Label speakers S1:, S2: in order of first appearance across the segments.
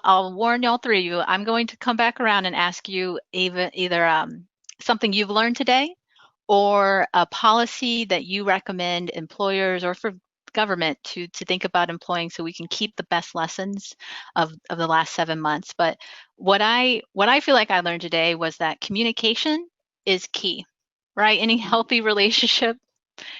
S1: I'll warn all three of you. I'm going to come back around and ask you either something you've learned today or a policy that you recommend employers or for government to think about employing so we can keep the best lessons of the last 7 months. But what I feel like I learned today was that communication is key, right? Any healthy relationship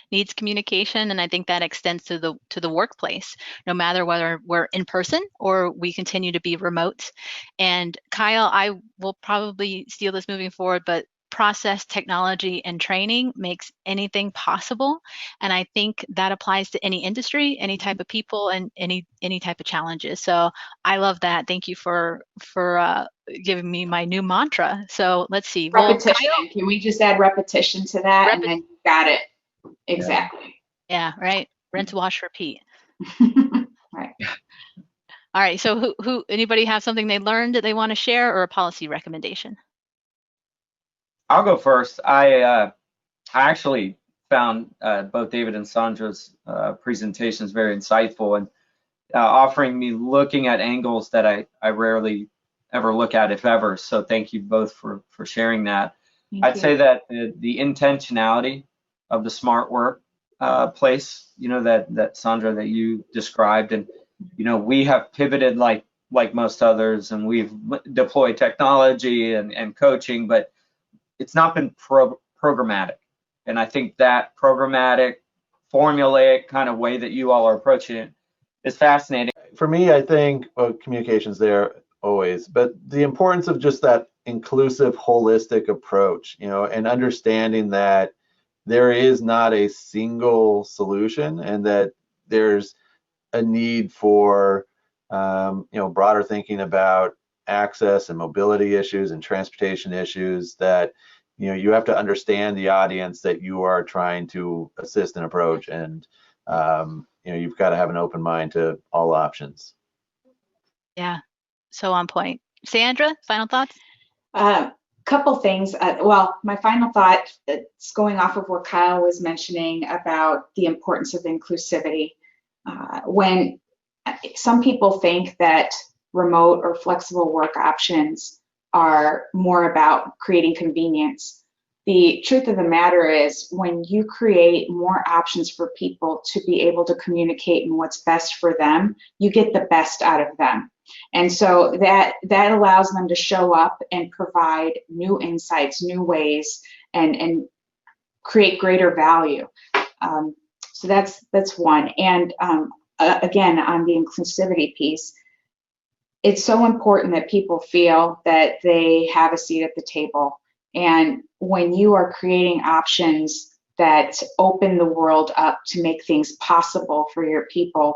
S1: needs communication, and I think that extends to the workplace, no matter whether we're in person or we continue to be remote. And Kyle, I will probably steal this moving forward, but process, technology, and training makes anything possible. And I think that applies to any industry, any type of people, and any type of challenges. So I love that. Thank you for giving me my new mantra. So let's see. Well,
S2: Repetition.
S1: Kyle,
S2: Can we just add repetition to that?
S1: rep
S2: And then you got it.
S3: Yeah.
S2: Exactly.
S1: yeah, right. Rinse, wash, repeat.
S2: Right.
S1: All right. So anybody have something they learned that they want to share or a policy recommendation?
S3: I'll go first. I actually found both David and Sandra's presentations very insightful and offering me looking at angles that I rarely ever look at, if ever. So thank you both for sharing that. I'd say that the intentionality of the smart work place, that Sandra, that you described, and we have pivoted like most others, and we've deployed technology and coaching, but it's not been programmatic. And I think that programmatic, formulaic kind of way that you all are approaching it is fascinating.
S4: For me, I think communication's there always, but the importance of just that inclusive, holistic approach, and understanding that there is not a single solution and that there's a need for, broader thinking about access and mobility issues and transportation issues, that you have to understand the audience that you are trying to assist and approach, and you've got to have an open mind to all options.
S1: Yeah, so on point. Sandra, final thoughts?
S2: Couple things. Well, my final thought, it's going off of what Kyle was mentioning about the importance of inclusivity. When some people think that remote or flexible work options are more about creating convenience, the truth of the matter is when you create more options for people to be able to communicate in what's best for them, you get the best out of them. And so that allows them to show up and provide new insights, new ways, and create greater value. So that's one. And again, on the inclusivity piece, it's so important that people feel that they have a seat at the table. And when you are creating options that open the world up to make things possible for your people,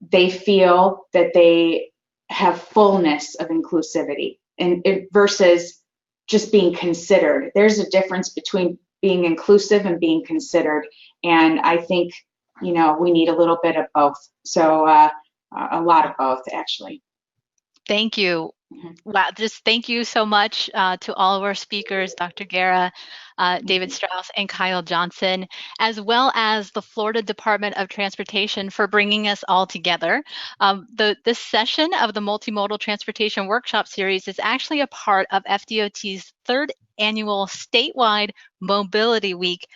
S2: they feel that they have fullness of inclusivity, and versus just being considered. There's a difference between being inclusive and being considered. And I think, we need a little bit of both. So a lot of both, actually.
S1: Thank you. Wow, just thank you so much to all of our speakers, Dr. Guerra, David Strauss, and Kyle Johnson, as well as the Florida Department of Transportation for bringing us all together. This session of the Multimodal Transportation Workshop Series is actually a part of FDOT's third annual statewide Mobility Week